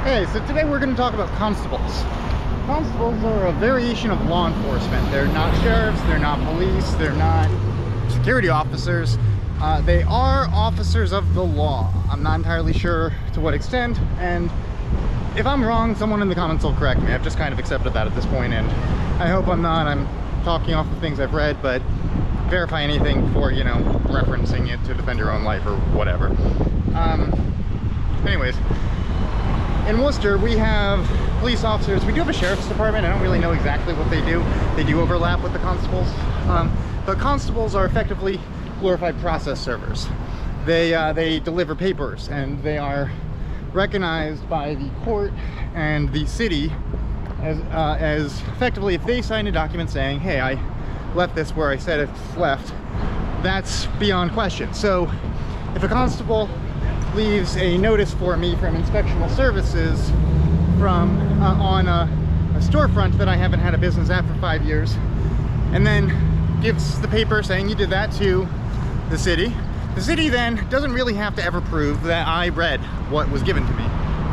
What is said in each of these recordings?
Hey, so today we're going to talk about constables. Constables are a variation of law enforcement. They're not sheriffs, they're not police, they're not security officers. They are officers of the law. I'm not entirely sure to what extent, and if I'm wrong, someone in the comments will correct me. I've just kind of accepted that at this point, and I hope I'm not. I'm talking off the things I've read, but verify anything before, you know, referencing it to defend your own life or whatever. Anyways, in Worcester, we have police officers. We do have a sheriff's department. I don't really know exactly what they do. They do overlap with the constables. But constables are effectively glorified process servers. They deliver papers, and they are recognized by the court and the city as effectively, if they sign a document saying, hey, I left this where I said it's left, that's beyond question. So if a constable leaves a notice for me from inspectional services from on a storefront that I haven't had a business at for 5 years, and then gives the paper saying you did that to the city then doesn't really have to ever prove that I read what was given to me.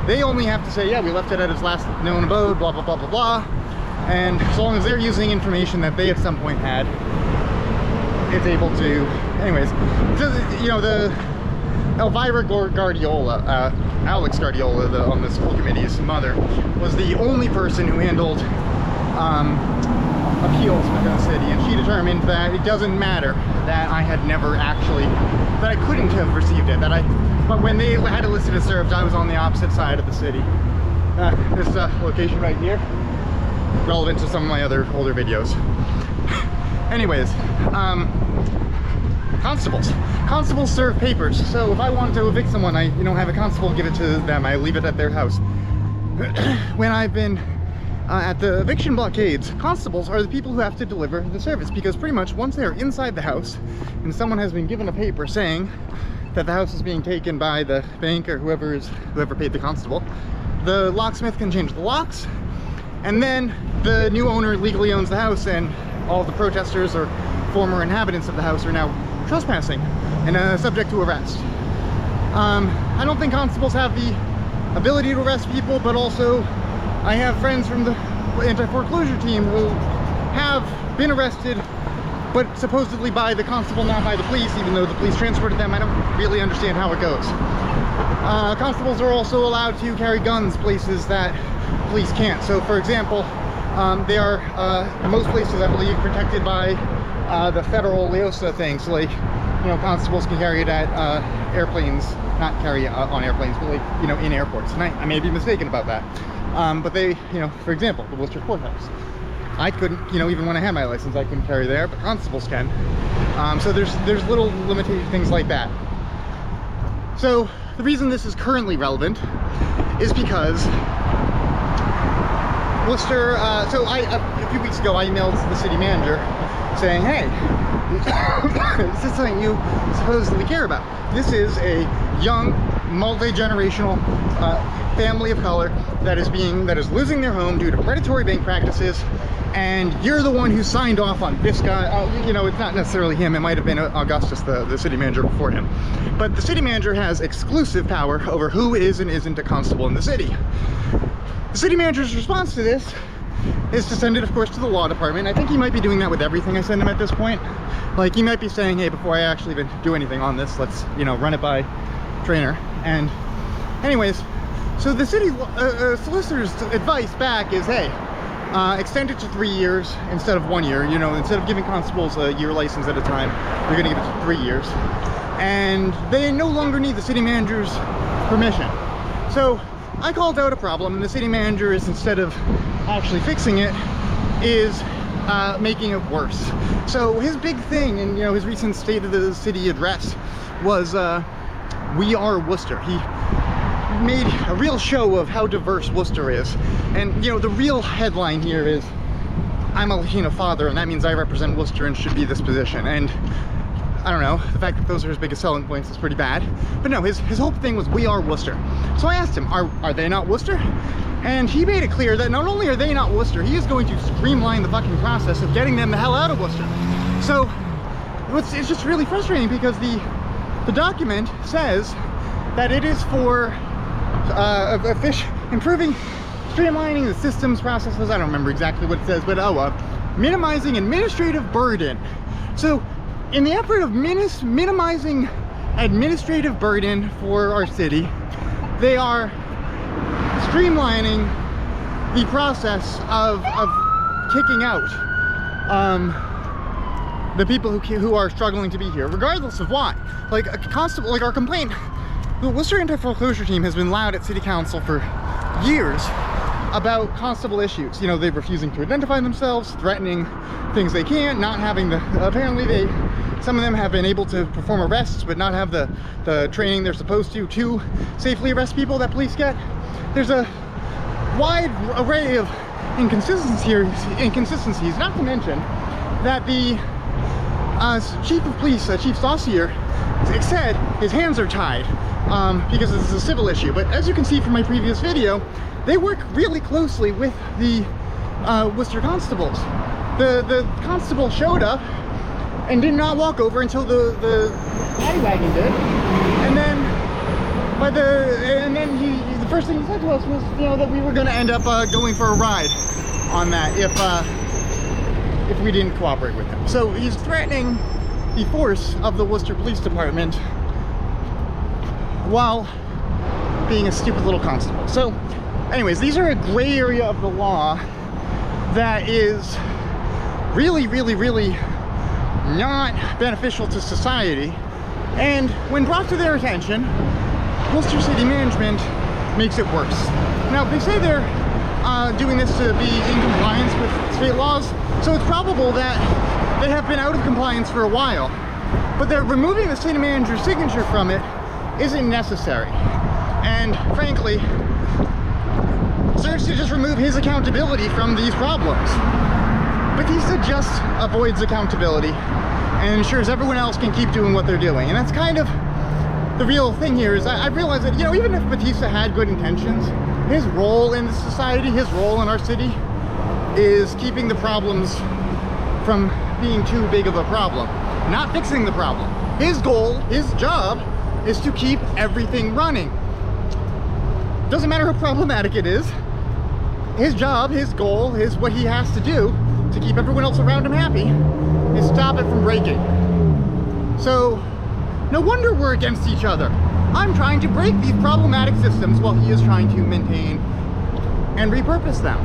They only have to say, yeah, we left it at his last known abode, blah, blah, blah, blah, blah. And as long as they're using information that they at some point had, it's able to, anyways. So, you know, the Guardiola, Alex Guardiola, on the school committee's mother, was the only person who handled appeals within the city, and she determined that it doesn't matter that I had never actually, that I couldn't have received it, but when they had it listed as served, I was on the opposite side of the city. This location right here, relevant to some of my other older videos. Anyways, constables. Constables serve papers. So if I wanted to evict someone, I have a constable give it to them. I leave it at their house. When I've been at the eviction blockades, constables are the people who have to deliver the service, because pretty much once they're inside the house and someone has been given a paper saying that the house is being taken by the bank or whoever paid the constable, the locksmith can change the locks, and then the new owner legally owns the house, and all the protesters or former inhabitants of the house are now trespassing and subject to arrest. I don't think constables have the ability to arrest people, but also I have friends from the anti-foreclosure team who have been arrested, but supposedly by the constable, not by the police, even though the police transported them. I don't really understand how it goes. Constables are also allowed to carry guns places that police can't. So, for example, they are, most places, I believe, protected by the federal LEOSA thing. So, like, constables can carry it at airplanes, not carry it on airplanes, but, like, in airports. And I may be mistaken about that. But they, for example, the Worcester Courthouse. I couldn't, even when I had my license, I couldn't carry there, but constables can. So there's little limited things like that. So the reason this is currently relevant is because Worcester, a few weeks ago, I emailed the city manager saying, hey, this is something you supposedly care about. This is a young, multi-generational family of color that is losing their home due to predatory bank practices, and you're the one who signed off on this guy. It's not necessarily him. It might have been Augustus, the city manager before him. But the city manager has exclusive power over who is and isn't a constable in the city. The city manager's response to this is to send it, of course, to the law department. I think he might be doing that with everything I send him at this point. Like, he might be saying, hey, before I actually even do anything on this, let's, run it by trainer. And anyways, so the city solicitor's advice back is, hey, extend it to 3 years instead of 1 year. Instead of giving constables a year license at a time, you're going to give it to 3 years. And they no longer need the city manager's permission. So I called out a problem, and the city manager is, instead of actually fixing it, is making it worse. So his big thing in his recent State of the City address was we are Worcester. He made a real show of how diverse Worcester is, and the real headline here is, I'm a Latino father, and that means I represent Worcester and should be this position. And I don't know, the fact that those are his biggest selling points is pretty bad. But no, his whole thing was, we are Worcester. So I asked him, are they not Worcester? And he made it clear that not only are they not Worcester, he is going to streamline the fucking process of getting them the hell out of Worcester. So it's just really frustrating, because the document says that it is for improving, streamlining the systems, processes. I don't remember exactly what it says, but minimizing administrative burden. So in the effort of minimizing administrative burden for our city, they are streamlining the process of kicking out the people who are struggling to be here, regardless of why. Like a constable, like our complaint, the Worcester Anti-Foreclosure Team has been loud at City Council for years about constable issues. You know, they're refusing to identify themselves, threatening things they can't, not having the, apparently some of them have been able to perform arrests but not have the training they're supposed to safely arrest people that police get. There's a wide array of inconsistencies, not to mention that the chief of police, Chief Saucier, said his hands are tied because this is a civil issue. But as you can see from my previous video, they work really closely with the Worcester Constables. The constable showed up and did not walk over until the paddy wagon did, and then the first thing he said to us was, you know, that we were going to end up going for a ride on that if we didn't cooperate with him. So he's threatening the force of the Worcester Police Department while being a stupid little constable. So anyways, these are a gray area of the law that is really, really, really not beneficial to society, and when brought to their attention, Worcester City Management makes it worse. Now, they say they're doing this to be in compliance with state laws, so it's probable that they have been out of compliance for a while, but they're removing the city manager's signature from it isn't necessary. And frankly, serves to just remove his accountability from these problems. Batista just avoids accountability and ensures everyone else can keep doing what they're doing. And that's kind of the real thing here. Is I realize that, you know, even if Batista had good intentions, his role in the society, his role in our city is keeping the problems from being too big of a problem, not fixing the problem. His goal, his job, is to keep everything running. Doesn't matter how problematic it is. His job, his goal, is what he has to do to keep everyone else around him happy, is stop it from breaking. So no wonder we're against each other. I'm trying to break these problematic systems while he is trying to maintain and repurpose them.